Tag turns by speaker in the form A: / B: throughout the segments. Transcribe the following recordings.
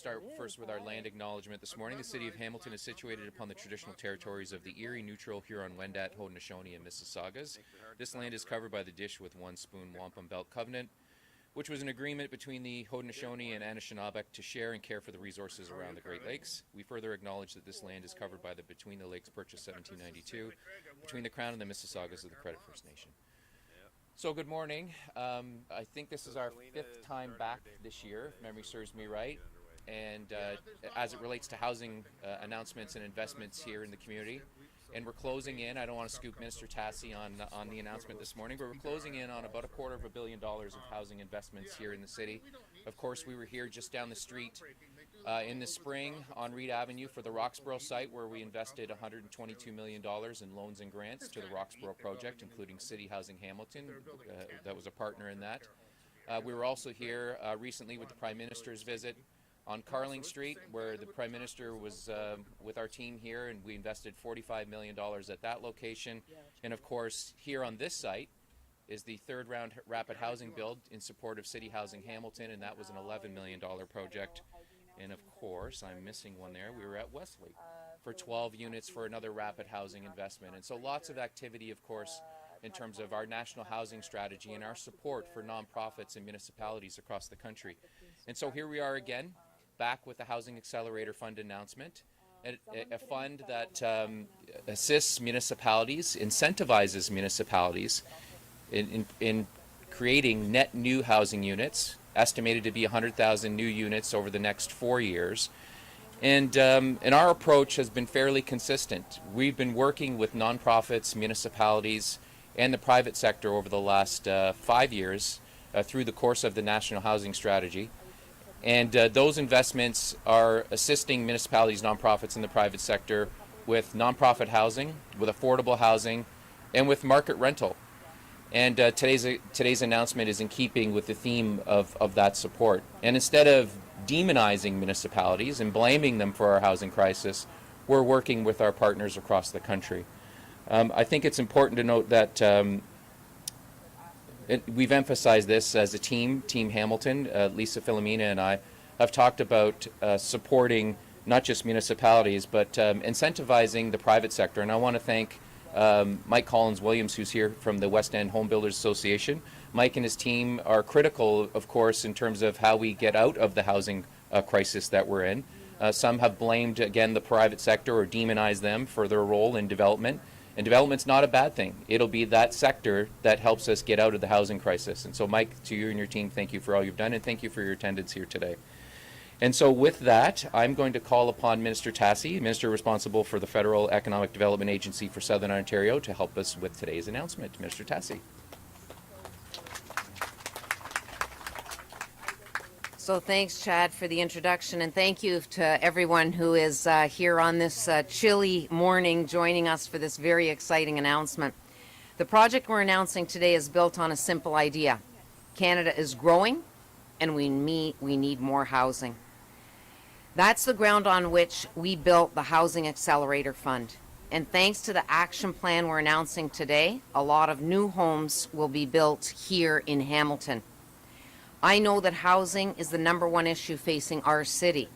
A: start first with our land acknowledgement this morning. The City of Hamilton is situated upon the traditional territories of the Erie, Neutral, Huron-Wendat, Haudenosaunee, and Mississaugas. This land is covered by the Dish with One Spoon Wampum Belt Covenant, which was an agreement between the Haudenosaunee and Anishinaabe to share and care for the resources around the Great Lakes. We further acknowledge that this land is covered by the Between the Lakes Purchase 1792 between the Crown and the Mississaugas of the Credit First Nation. So good morning. I think this is our 5th time back this year, if memory serves me right. And as it relates to housing announcements and investments here in the community. And we're closing in, I don't want to scoop Minister Tassi on the announcement this morning, but we're closing in on about $250 million of housing investments here in the city. Of course, we were here just down the street in the spring on Reed Avenue for the Roxborough site, where we invested $122 million in loans and grants to the Roxborough project, including City Housing Hamilton, that was a partner in that. We were also here recently with the Prime Minister's visit on Carling Street, where the Prime Minister was with our team here, and we invested $45 million at that location. And of course, here on this site is the third round rapid housing build in support of City Housing Hamilton, and that was an $11 million project. And of course, I'm missing one there, we were at Westlake for 12 units for another rapid housing investment. And so lots of activity, of course, in terms of our national housing strategy and our support for nonprofits and municipalities across the country. And so here we are again, back with the Housing Accelerator Fund announcement, a fund that assists municipalities, incentivizes municipalities in creating net new housing units, estimated to be 100,000 new units over the next 4 years. And our approach has been fairly consistent. We've been working with nonprofits, municipalities, and the private sector over the last 5 years through the course of the National Housing Strategy. And those investments are assisting municipalities, nonprofits, and the private sector with nonprofit housing, with affordable housing, and with market rental. And today's announcement is in keeping with the theme of that support. And instead of demonizing municipalities and blaming them for our housing crisis, we're working with our partners across the country. I think it's important to note that we've emphasized this as a team, Team Hamilton. Lisa, Filomena, and I have talked about supporting not just municipalities, but incentivizing the private sector. And I want to thank Mike Collins-Williams, who's here from the West End Home Builders Association. Mike and his team are critical, of course, in terms of how we get out of the housing crisis that we're in. Some have blamed, again, the private sector or demonized them for their role in development. And development's not a bad thing. It'll be that sector that helps us get out of the housing crisis. And so, Mike, to you and your team, thank you for all you've done, and thank you for your attendance here today. And so with that, I'm going to call upon Minister Tassi, Minister responsible for the Federal Economic Development Agency for Southern Ontario, to help us with today's announcement. Minister Tassi.
B: So thanks, Chad, for the introduction, and thank you to everyone who is here on this chilly morning joining us for this very exciting announcement. The project we're announcing today is built on a simple idea. Canada is growing, and we need more housing. That's the ground on which we built the Housing Accelerator Fund. And thanks to the action plan we're announcing today, a lot of new homes will be built here in Hamilton. I know that housing is the #1 issue facing our city.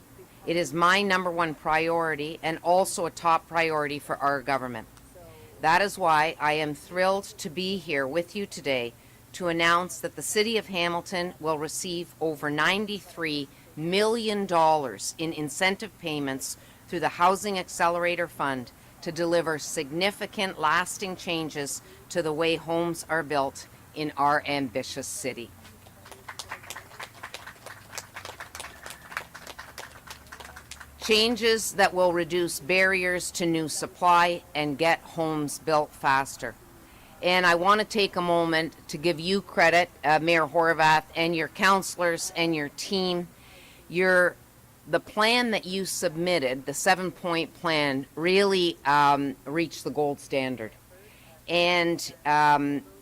B: It is my #1 priority and also a top priority for our government. That is why I am thrilled to be here with you today to announce that the City of Hamilton will receive over $93 million in incentive payments through the Housing Accelerator Fund to deliver significant lasting changes to the way homes are built in our ambitious city. Changes that will reduce barriers to new supply and get homes built faster. And I want to take a moment to give you credit, Mayor Horvath, and your councillors and your team. The plan that you submitted, the 7-point plan, really reached the gold standard. And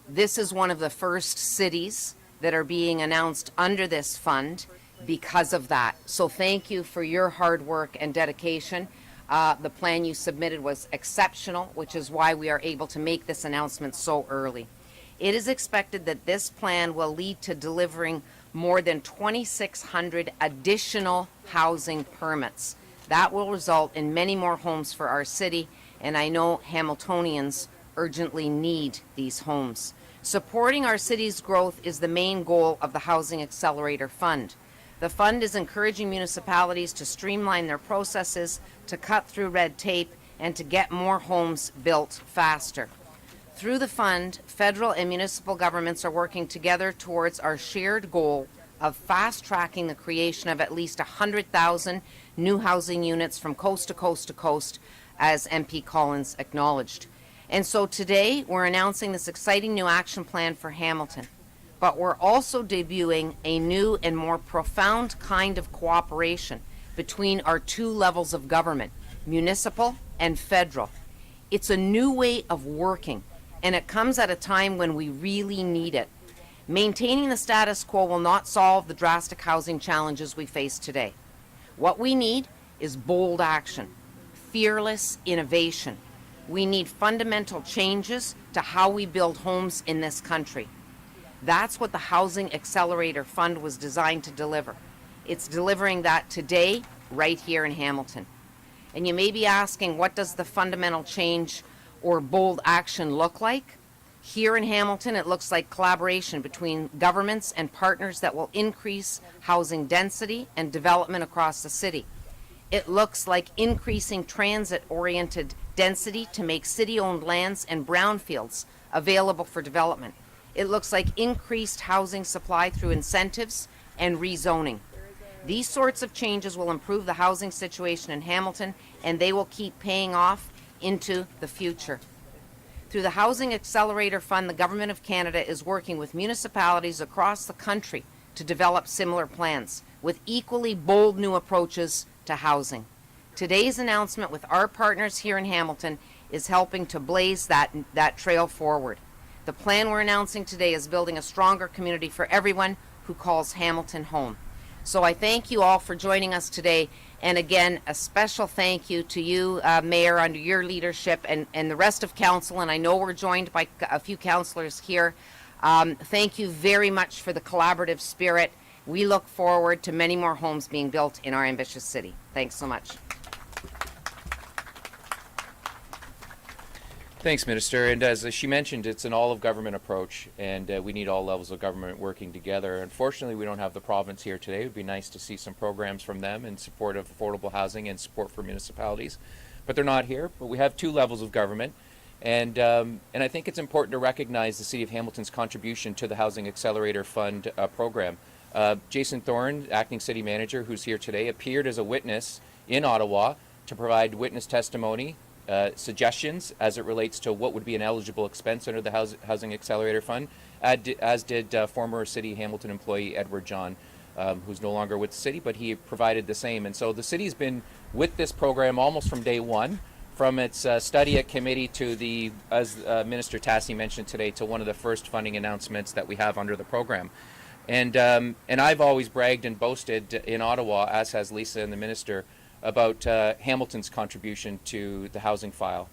B: this is one of the first cities that are being announced under this fund because of that. So thank you for your hard work and dedication. The plan you submitted was exceptional, which is why we are able to make this announcement so early. It is expected that this plan will lead to delivering more than 2,600 additional housing permits. That will result in many more homes for our city, and I know Hamiltonians urgently need these homes. Supporting our city's growth is the main goal of the Housing Accelerator Fund. The fund is encouraging municipalities to streamline their processes, to cut through red tape, and to get more homes built faster. Through the fund, federal and municipal governments are working together towards our shared goal of fast-tracking the creation of at least 100,000 new housing units from coast to coast to coast, as MP Collins acknowledged. And so today, we're announcing this exciting new action plan for Hamilton. But we're also debuting a new and more profound kind of cooperation between our two levels of government, municipal and federal. It's a new way of working, and it comes at a time when we really need it. Maintaining the status quo will not solve the drastic housing challenges we face today. What we need is bold action, fearless innovation. We need fundamental changes to how we build homes in this country. That's what the Housing Accelerator Fund was designed to deliver. It's delivering that today, right here in Hamilton. And you may be asking, what does the fundamental change or bold action look like? Here in Hamilton, it looks like collaboration between governments and partners that will increase housing density and development across the city. It looks like increasing transit-oriented density to make city-owned lands and brownfields available for development. It looks like increased housing supply through incentives and rezoning. These sorts of changes will improve the housing situation in Hamilton, and they will keep paying off into the future. Through the Housing Accelerator Fund, the Government of Canada is working with municipalities across the country to develop similar plans with equally bold new approaches to housing. Today's announcement with our partners here in Hamilton is helping to blaze that trail forward. The plan we're announcing today is building a stronger community for everyone who calls Hamilton home. So I thank you all for joining us today. And again, a special thank you to you, Mayor, under your leadership and the rest of Council. And I know we're joined by a few councillors here. Thank you very much for the collaborative spirit. We look forward to many more homes being built in our ambitious city. Thanks so much.
A: Thanks, Minister. And as she mentioned, it's an all-of-government approach, and we need all levels of government working together. Unfortunately, we don't have the province here today. It would be nice to see some programs from them in support of affordable housing and support for municipalities, but they're not here. But we have two levels of government, and I think it's important to recognize the City of Hamilton's contribution to the Housing Accelerator Fund program. Jason Thorne, Acting City Manager, who's here today, appeared as a witness in Ottawa to provide witness testimony, suggestions as it relates to what would be an eligible expense under the Housing Accelerator Fund, as did former City Hamilton employee Edward John, who's no longer with the city, but he provided the same. And so the city's been with this program almost from day one, from its study at committee to the, as Minister Tassi mentioned today, to one of the first funding announcements that we have under the program. And I've always bragged and boasted in Ottawa, as has Lisa and the Minister, about Hamilton's contribution to the housing file,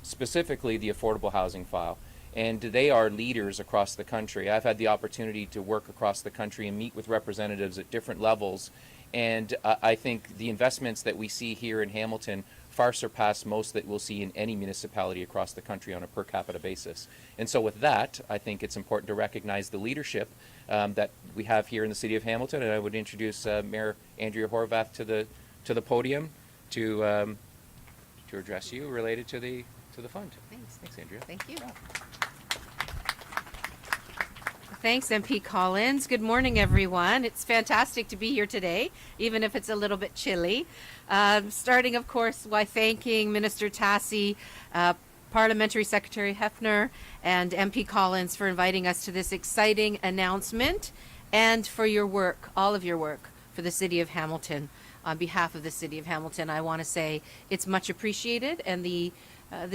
A: specifically the affordable housing file. And they are leaders across the country. I've had the opportunity to work across the country and meet with representatives at different levels. And I think the investments that we see here in Hamilton far surpass most that we'll see in any municipality across the country on a per capita basis. And so with that, I think it's important to recognize the leadership that we have here in the City of Hamilton. And I would introduce Mayor Andrea Horvath to the podium to address you related to the fund. Thanks, Andrea.
C: Thank you. Thanks, MP Collins. Good morning, everyone. It's fantastic to be here today, even if it's a little bit chilly. Starting, of course, by thanking Minister Tassi, Parliamentary Secretary Hefner, and MP Collins for inviting us to this exciting announcement and for your work, all of your work, for the City of Hamilton. On behalf of the City of Hamilton, I want to say it's much appreciated, and the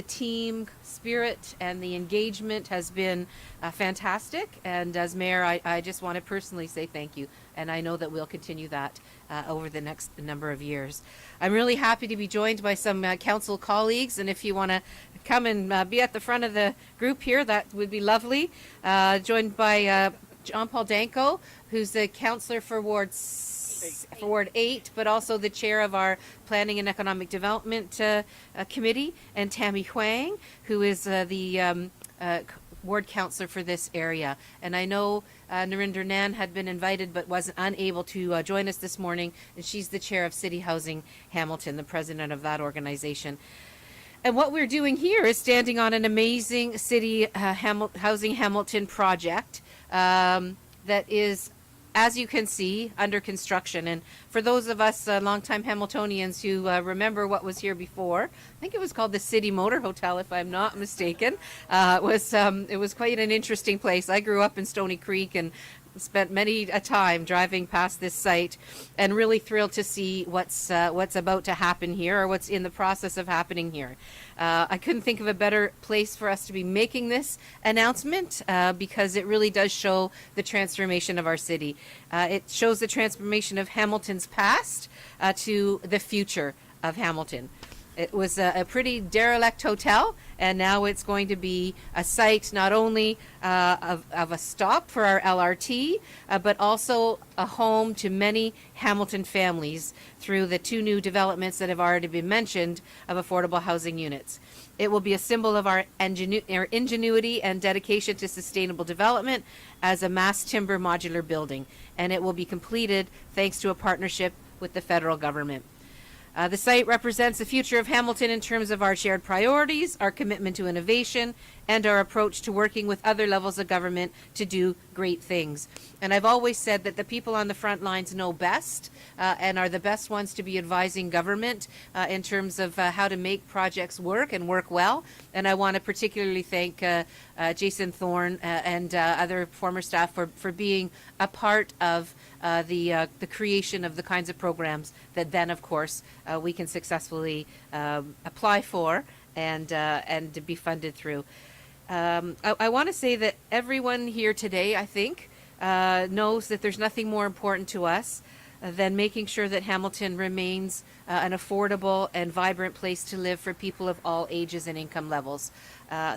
C: team spirit and the engagement has been fantastic. And as Mayor, I just want to personally say thank you, and I know that we'll continue that over the next number of years. I'm really happy to be joined by some council colleagues, and if you want to come and be at the front of the group here, that would be lovely. Joined by John Paul Danko, who's the councillor for Ward 8, but also the chair of our Planning and Economic Development Committee, and Tammy Huang, who is the ward councillor for this area. And I know Narinder Nan had been invited but was unable to join us this morning, and she's the chair of City Housing Hamilton, the president of that organization. And what we're doing here is standing on an amazing City Housing Hamilton project that is, as you can see, under construction. And for those of us longtime Hamiltonians who remember what was here before, I think it was called the City Motor Hotel, if I'm not mistaken. It was quite an interesting place. I grew up in Stony Creek and spent many a time driving past this site, and really thrilled to see what's about to happen here, or what's in the process of happening here. I couldn't think of a better place for us to be making this announcement because it really does show the transformation of our city. It shows the transformation of Hamilton's past to the future of Hamilton. It was a pretty derelict hotel, and now it's going to be a site not only of a stop for our LRT, but also a home to many Hamilton families through the 2 new developments that have already been mentioned of affordable housing units. It will be a symbol of our ingenuity and dedication to sustainable development as a mass timber modular building, and it will be completed thanks to a partnership with the federal government. The site represents the future of Hamilton in terms of our shared priorities, our commitment to innovation, and our approach to working with other levels of government to do great things. And I've always said that the people on the front lines know best and are the best ones to be advising government in terms of how to make projects work and work well. And I want to particularly thank Jason Thorne and other former staff for being a part of the creation of the kinds of programs that then, of course, we can successfully apply for and to be funded through. I want to say that everyone here today, I think, knows that there's nothing more important to us than making sure that Hamilton remains an affordable and vibrant place to live for people of all ages and income levels.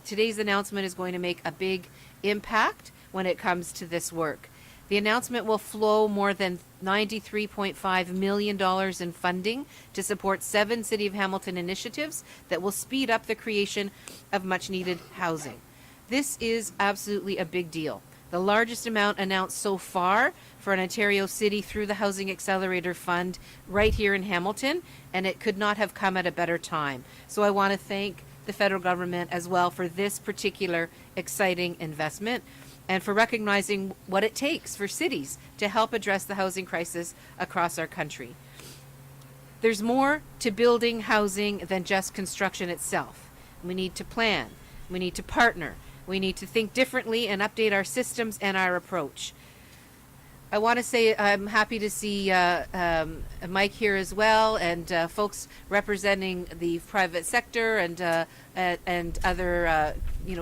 C: Today's announcement is going to make a big impact when it comes to this work. The announcement will flow more than $93.5 million in funding to support 7 City of Hamilton initiatives that will speed up the creation of much-needed housing. This is absolutely a big deal. The largest amount announced so far for an Ontario city through the Housing Accelerator Fund right here in Hamilton, and it could not have come at a better time. So I want to thank the federal government as well for this particular exciting investment, and for recognizing what it takes for cities to help address the housing crisis across our country. There's more to building housing than just construction itself. We need to plan, we need to partner, we need to think differently and update our systems and our approach. I want to say I'm happy to see Mike here as well, and folks representing the private sector and other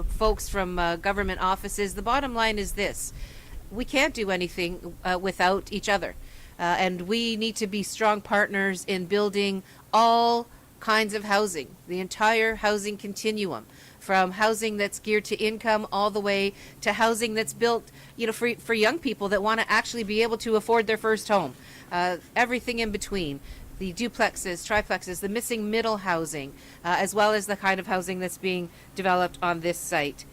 C: folks from government offices. The bottom line is this: we can't do anything without each other, and we need to be strong partners in building all kinds of housing, the entire housing continuum, from housing that's geared to income all the way to housing that's built, for young people that want to actually be able to afford their first home. Everything in between, the duplexes, triplexes, the missing middle housing, as well as the kind of housing that's being developed on this site.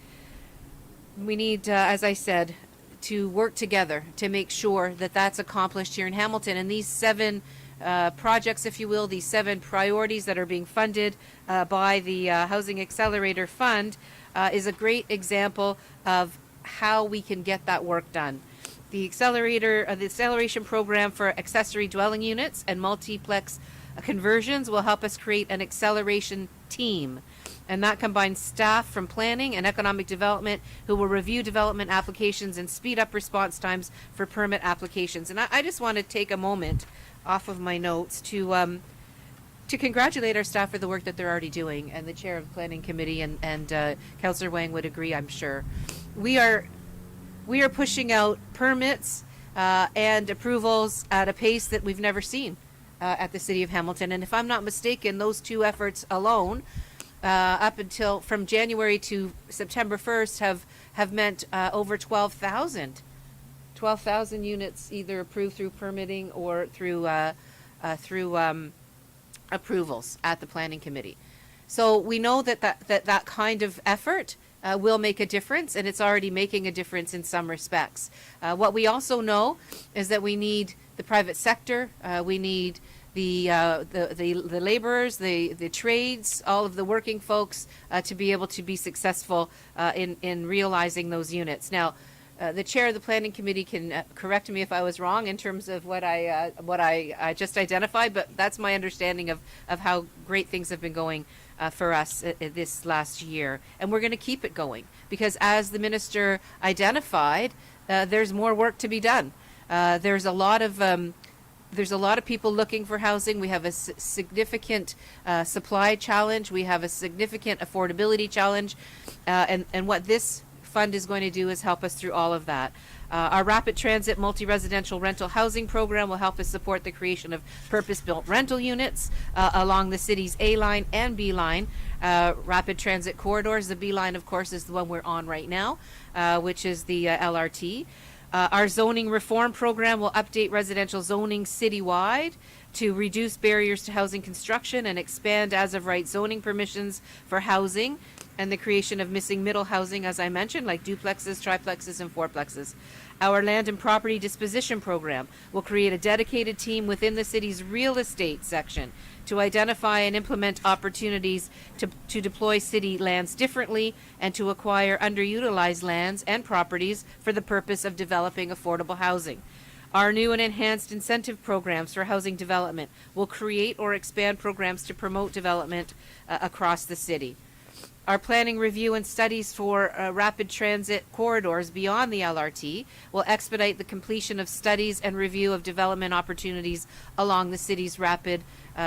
C: We need, as I said, to work together to make sure that that's accomplished here in Hamilton. And these 7 projects, if you will, these 7 priorities that are being funded by the Housing Accelerator Fund is a great example of how we can get that work done. The acceleration program for accessory dwelling units and multiplex conversions will help us create an acceleration team. And that combines staff from planning and economic development who will review development applications and speed up response times for permit applications. And I just want to take a moment off of my notes to congratulate our staff for the work that they're already doing, and the chair of the planning committee and Councillor Wang would agree, I'm sure. We are pushing out permits and approvals at a pace that we've never seen at the City of Hamilton. And if I'm not mistaken, those 2 efforts alone, up until from January to September 1st, have meant over 12,000 12,000 units either approved through permitting or through approvals at the planning committee. So we know that kind of effort will make a difference, and it's already making a difference in some respects. What we also know is that we need the private sector, we need the laborers, the trades, all of the working folks to be able to be successful in realizing those units. Now, the chair of the planning committee can correct me if I was wrong in terms of what I just identified, but that's my understanding of how great things have been going for us this last year, and we're going to keep it going because, as the minister identified, there's more work to be done. There's a lot of people looking for housing. We have a significant supply challenge. We have a significant affordability challenge, and what this fund is going to do is help us through all of that. Our rapid transit multi-residential rental housing program will help us support the creation of purpose-built rental units along the city's A line and B line. Rapid transit corridors, the B line, of course, is the one we're on right now, which is the LRT. Our zoning reform program will update residential zoning citywide to reduce barriers to housing construction and expand as-of-right zoning permissions for housing and the creation of missing middle housing, as I mentioned, like duplexes, triplexes, and fourplexes. Our land and property disposition program will create a dedicated team within the city's real estate section to identify and implement opportunities to deploy city lands differently and to acquire underutilized lands and properties for the purpose of developing affordable housing. Our new and enhanced incentive programs for housing development will create or expand programs to promote development across the city. Our planning review and studies for rapid transit corridors beyond the LRT will expedite the completion of studies and review of development opportunities along the city's rapid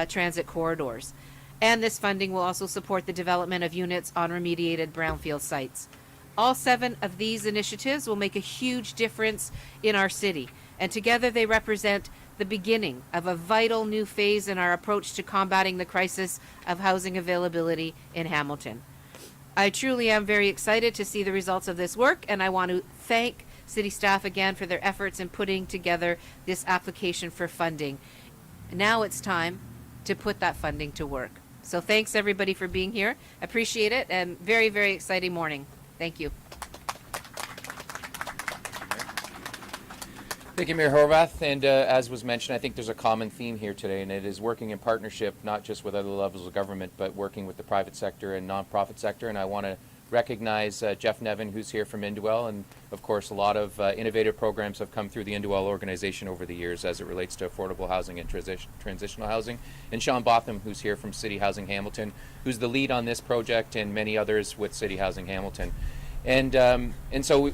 C: transit corridors. And this funding will also support the development of units on remediated brownfield sites. All 7 of these initiatives will make a huge difference in our city, and together they represent the beginning of a vital new phase in our approach to combating the crisis of housing availability in Hamilton. I truly am very excited to see the results of this work, and I want to thank city staff again for their efforts in putting together this application for funding. Now it's time to put that funding to work. So thanks everybody for being here. Appreciate it, and very, very exciting morning. Thank you.
A: Thank you, Mayor Horvath. And as was mentioned, I think there's a common theme here today, and it is working in partnership, not just with other levels of government, but working with the private sector and nonprofit sector. And I want to recognize Jeff Nevin, who's here from Indwell. And of course, a lot of innovative programs have come through the Indwell organization over the years as it relates to affordable housing and transitional housing. And Sean Botham, who's here from City Housing Hamilton, who's the lead on this project and many others with City Housing Hamilton. And so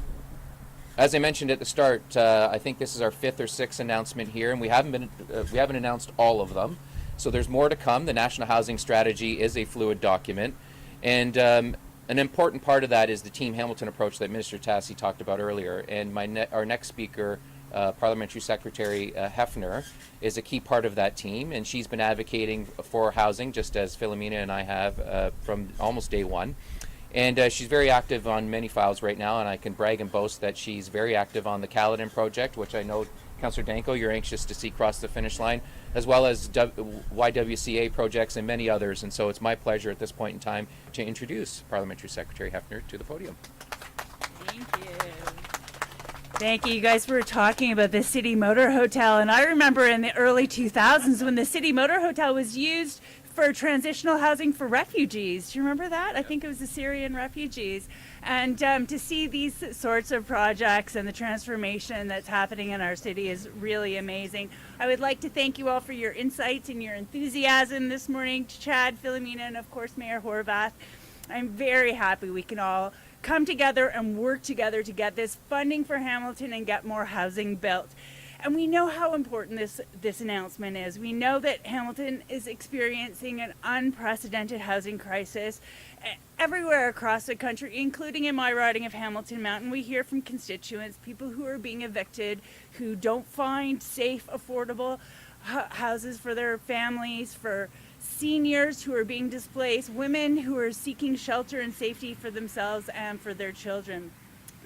A: as I mentioned at the start, I think this is our 5th or 6th announcement here, and we haven't announced all of them. So there's more to come. The National Housing Strategy is a fluid document, and an important part of that is the Team Hamilton approach that Minister Tassi talked about earlier. And our next speaker, Parliamentary Secretary Hefner, is a key part of that team, and she's been advocating for housing, just as Filomena and I have from almost day one. And she's very active on many files right now, and I can brag and boast that she's very active on the Caledon project, which I know, Councillor Danko, you're anxious to see cross the finish line, as well as YWCA projects and many others. And so it's my pleasure at this point in time to introduce Parliamentary Secretary Hefner to the podium.
D: Thank you. Thank you. You guys were talking about the City Motor Hotel, and I remember in the early 2000s when the City Motor Hotel was used for transitional housing for refugees. Do you remember that? I think it was the Syrian refugees. And to see these sorts of projects and the transformation that's happening in our city is really amazing. I would like to thank you all for your insights and your enthusiasm this morning, Chad, Filomena, and of course Mayor Horvath. I'm very happy we can all come together and work together to get this funding for Hamilton and get more housing built. And we know how important this announcement is. We know that Hamilton is experiencing an unprecedented housing crisis everywhere across the country, including in my riding of Hamilton Mountain. We hear from constituents, people who are being evicted, who don't find safe, affordable houses for their families, for seniors who are being displaced, women who are seeking shelter and safety for themselves and for their children.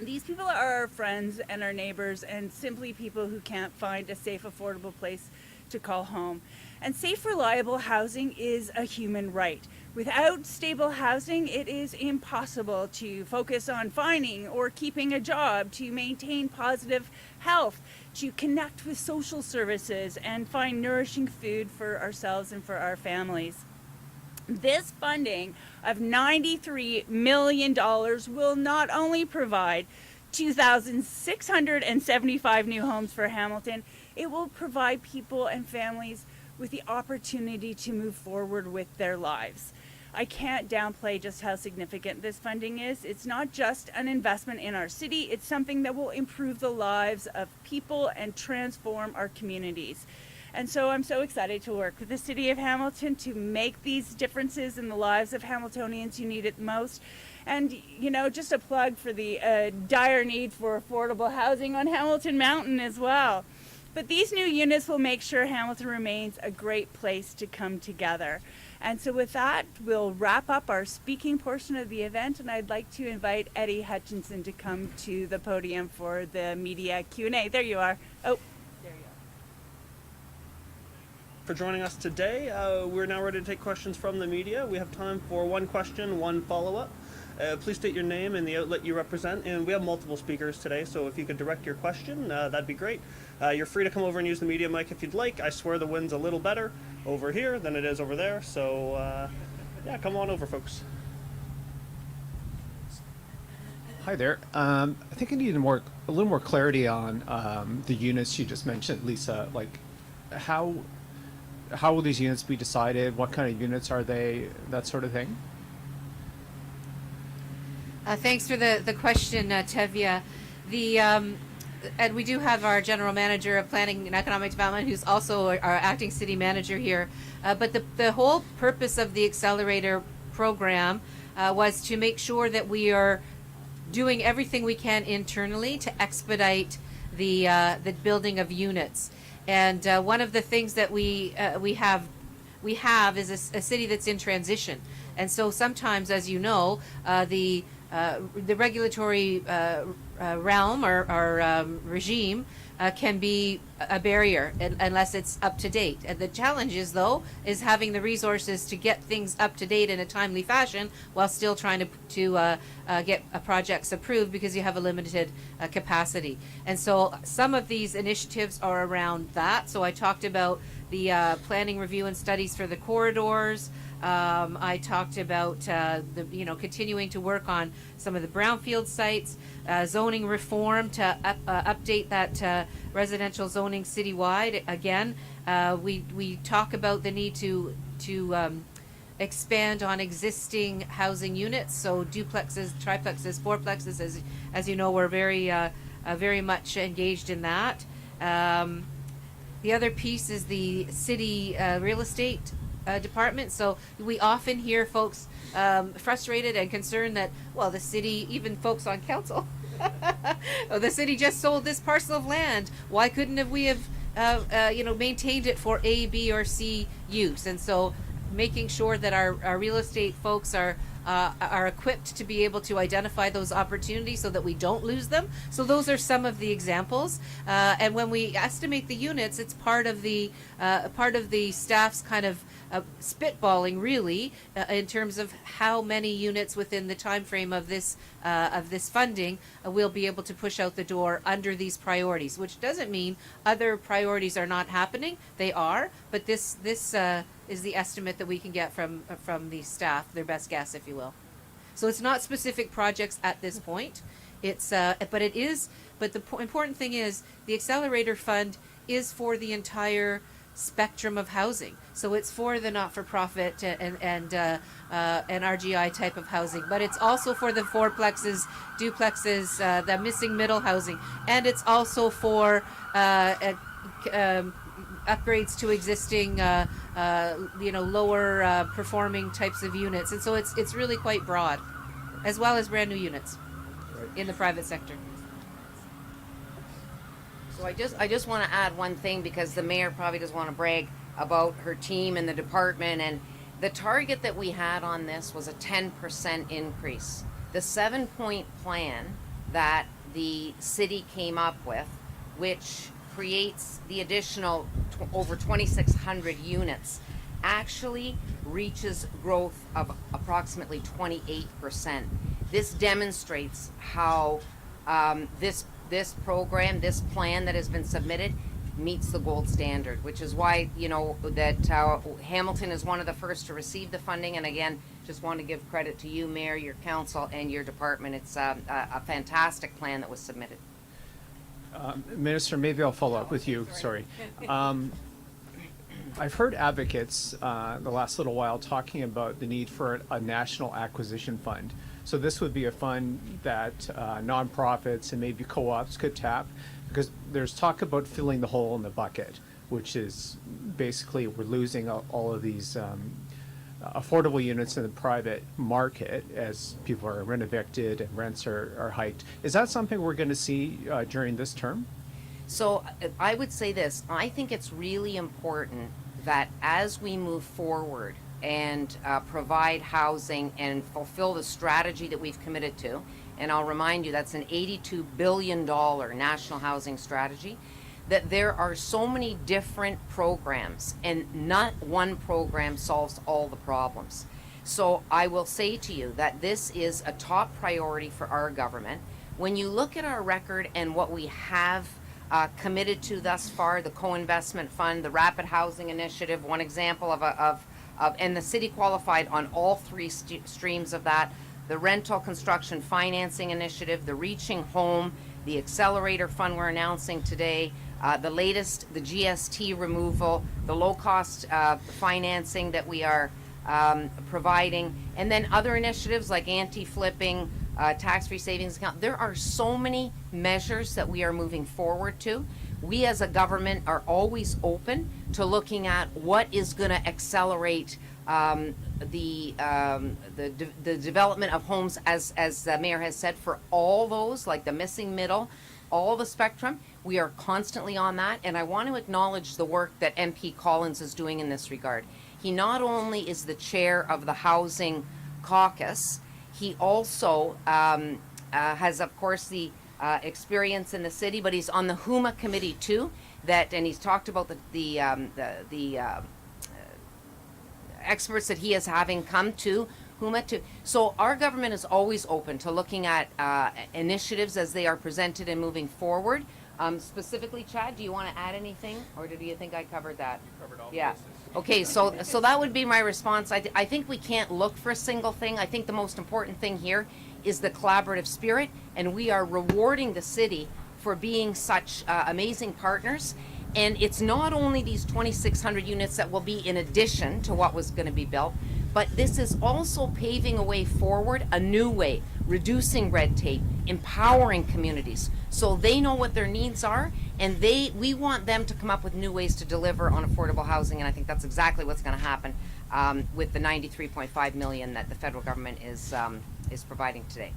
D: These people are our friends and our neighbors, and simply people who can't find a safe, affordable place to call home. And safe, reliable housing is a human right. Without stable housing, it is impossible to focus on finding or keeping a job, to maintain positive health, to connect with social services, and find nourishing food for ourselves and for our families. This funding of $93 million will not only provide 2,675 new homes for Hamilton, it will provide people and families with the opportunity to move forward with their lives. I can't downplay just how significant this funding is. It's not just an investment in our city, it's something that will improve the lives of people and transform our communities. And so I'm so excited to work with the City of Hamilton to make these differences in the lives of Hamiltonians who need it most. And, you know, just a plug for the dire need for affordable housing on Hamilton Mountain as well. But these new units will make sure Hamilton remains a great place to come together. And so with that, we'll wrap up our speaking portion of the event, and I'd like to invite Eddie Hutchinson to come to the podium for the media Q&A. There you are. Oh, there you are.
E: For joining us today. We're now ready to take questions from the media. We have time for one question, one follow-up. Please state your name and the outlet you represent, and we have multiple speakers today, so if you could direct your question, that'd be great. You're free to come over and use the media mic if you'd like. I swear the wind's a little better over here than it is over there, so yeah, come on over, folks.
F: Hi there. I think I need a little more clarity on the units you just mentioned, Lisa. Like, how will these units be decided? What kind of units are they? That sort of thing.
C: Thanks for the question, Tevya. And we do have our General Manager of Planning and Economic Development, who's also our acting city manager here. But the whole purpose of the Accelerator program was to make sure that we are doing everything we can internally to expedite the building of units. And one of the things that we have is a city that's in transition. And so sometimes, as you know, the regulatory realm or regime can be a barrier unless it's up to date. And the challenge is, though, is having the resources to get things up to date in a timely fashion while still trying to get projects approved, because you have a limited capacity. And so some of these initiatives are around that. So I talked about the planning review and studies for the corridors. I talked about continuing to work on some of the brownfield sites, zoning reform to update that residential zoning citywide. Again, we talk about the need to expand on existing housing units, so duplexes, triplexes, fourplexes. As you know, we're very much engaged in that. The other piece is the city real estate department. So we often hear folks frustrated and concerned that, well, the city, even folks on council, the city just sold this parcel of land. Why couldn't we have maintained it for A, B, or C use? And so making sure that our real estate folks are equipped to be able to identify those opportunities so that we don't lose them. So those are some of the examples. And when we estimate the units, it's part of the staff's kind of spitballing, really, in terms of how many units within the time frame of this funding we'll be able to push out the door under these priorities. Which doesn't mean other priorities are not happening; they are. But this is the estimate that we can get from the staff, their best guess, if you will. So it's not specific projects at this point. It's but the important thing is the Accelerator Fund is for the entire spectrum of housing. So it's for the not-for-profit and RGI type of housing, but it's also for the fourplexes, duplexes, the missing middle housing, and it's also for upgrades to existing, lower performing types of units. And so it's really quite broad, as well as brand new units in the private sector.
B: So I just want to add one thing, because the mayor probably doesn't want to brag about her team and the department, and the target that we had on this was a 10% increase. The 7-point plan that the city came up with, which creates the additional over 2,600 units, actually reaches growth of approximately 28%. This demonstrates how this program, this plan that has been submitted, meets the gold standard, which is why, you know, that Hamilton is one of the first to receive the funding. And again, just want to give credit to you, Mayor, your council, and your department. It's a fantastic plan that was submitted.
F: Minister, maybe I'll follow up with you. Sorry. I've heard advocates the last little while talking about the need for a national acquisition fund. So this would be a fund that nonprofits and maybe co-ops could tap, because there's talk about filling the hole in the bucket, which is basically we're losing all of these affordable units in the private market as people are rent evicted and rents are hiked. Is that something we're going to see during this term?
B: So I would say this. I think it's really important that as we move forward and provide housing and fulfill the strategy that we've committed to, and I'll remind you that's an $82 billion national housing strategy, that there are so many different programs and not one program solves all the problems. So I will say to you that this is a top priority for our government. When you look at our record and what we have committed to thus far, the co-investment fund, the rapid housing initiative, one example of and the city qualified on all three streams of that, the rental construction financing initiative, the Reaching Home, the accelerator fund we're announcing today, the latest, the GST removal, the low-cost financing that we are providing, and then other initiatives like anti-flipping, tax-free savings account. There are so many measures that we are moving forward to. We as a government are always open to looking at what is going to accelerate the development of homes, as the mayor has said, for all those, like the missing middle, all the spectrum. We are constantly on that, and I want to acknowledge the work that MP Collins is doing in this regard. He not only is the chair of the Housing Caucus, he also has, of course, the experience in the city, but he's on the HUMA committee too. And he's talked about the experts that he is having come to HUMA too. So our government is always open to looking at initiatives as they are presented and moving forward. Specifically, Chad, do you want to add anything, or do you think I covered that? You covered all bases. Okay, so that would be my response. I think we can't look for a single thing. I think the most important thing here is the collaborative spirit, and we are rewarding the city for being such amazing partners. And it's not only these 2,600 units that will be in addition to what was going to be built, but this is also paving a way forward, a new way, reducing red tape, empowering communities so they know what their needs are, and we want them to come up with new ways to deliver on affordable housing. And I think that's exactly what's going to happen with the $93.5 million that the federal government is providing today.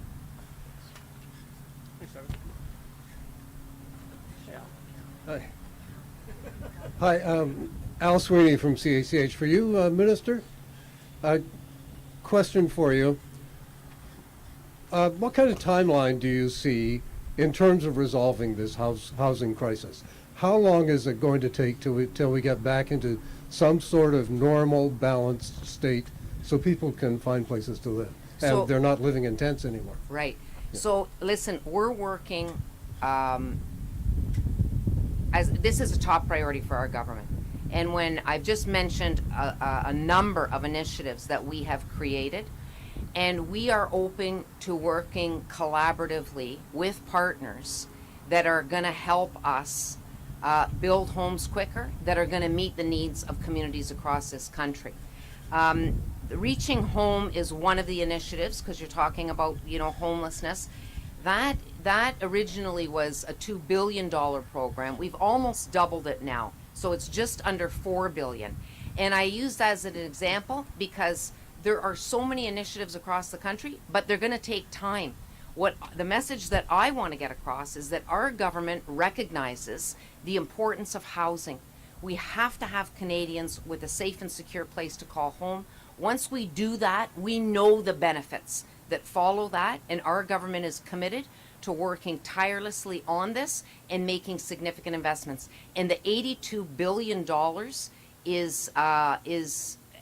G: Hi. Hi, Al Sweeney from CHCH. For you, Minister, a question for you. What kind of timeline do you see in terms of resolving this housing crisis? How long is it going to take till we get back into some sort of normal, balanced state so people can find places to live? And they're not living in tents anymore.
B: Right. Yeah. So listen, we're working, as this is a top priority for our government. And when I've just mentioned a number of initiatives that we have created, and we are open to working collaboratively with partners that are going to help us build homes quicker, that are going to meet the needs of communities across this country. Reaching Home is one of the initiatives, because you're talking about, homelessness. That originally was a $2 billion program. We've almost doubled it now, so it's just under $4 billion. And I use that as an example because there are so many initiatives across the country, but they're going to take time. What the message that I want to get across is that our government recognizes the importance of housing. We have to have Canadians with a safe and secure place to call home. Once we do that, we know the benefits that follow that, and our government is committed to working tirelessly on this and making significant investments. And the $82 billion is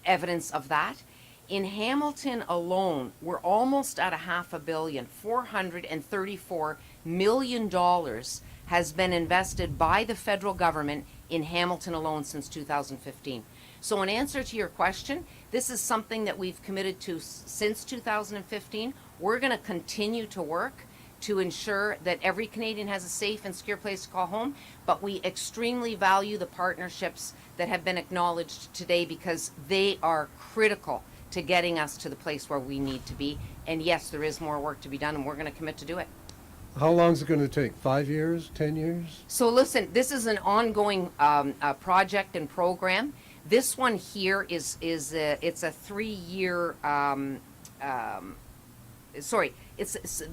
B: evidence of that. In Hamilton alone, we're almost at $500 million. $434 million has been invested by the federal government in Hamilton alone since 2015. So in answer to your question, this is something that we've committed to since 2015. We're going to continue to work to ensure that every Canadian has a safe and secure place to call home, but we extremely value the partnerships that have been acknowledged today because they are critical to getting us to the place where we need to be. And yes, there is more work to be done, and we're going to commit to do it.
G: How long is it going to take? 5 years? 10 years?
B: So listen, this is an ongoing project and program. This one here it's a 3-year. It's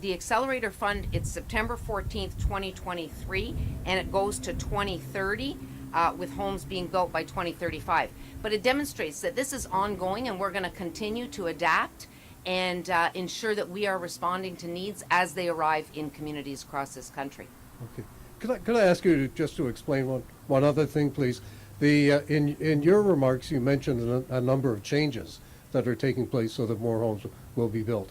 B: the Accelerator Fund. It's September 14th, 2023, and it goes to 2030 with homes being built by 2035. But it demonstrates that this is ongoing, and we're going to continue to adapt and ensure that we are responding to needs as they arrive in communities across this country.
G: Okay. Could I ask you just to explain one other thing, please? In your remarks, you mentioned a number of changes that are taking place so that more homes will be built.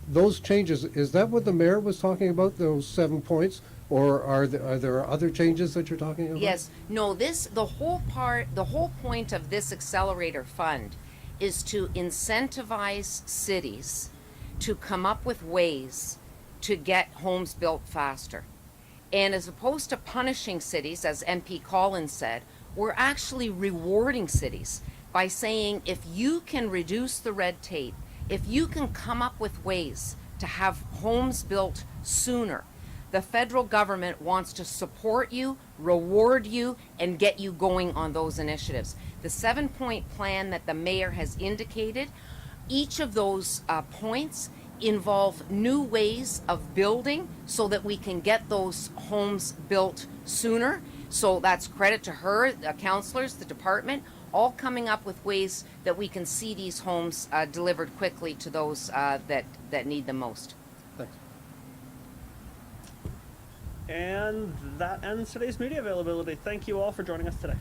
G: Those changes, is that what the mayor was talking about, those 7 points? Or are there other changes that you're talking about?
B: Yes. No, the whole point of this Accelerator Fund is to incentivize cities to come up with ways to get homes built faster. And as opposed to punishing cities, as MP Collins said, we're actually rewarding cities by saying if you can reduce the red tape, if you can come up with ways to have homes built sooner, the federal government wants to support you, reward you, and get you going on those initiatives. The 7-point plan that the mayor has indicated, each of those points involve new ways of building so that we can get those homes built sooner. So that's credit to her, the councillors, the department, all coming up with ways that we can see these homes delivered quickly to those that need them most.
G: Thanks.
E: And that ends today's media availability. Thank you all for joining us today.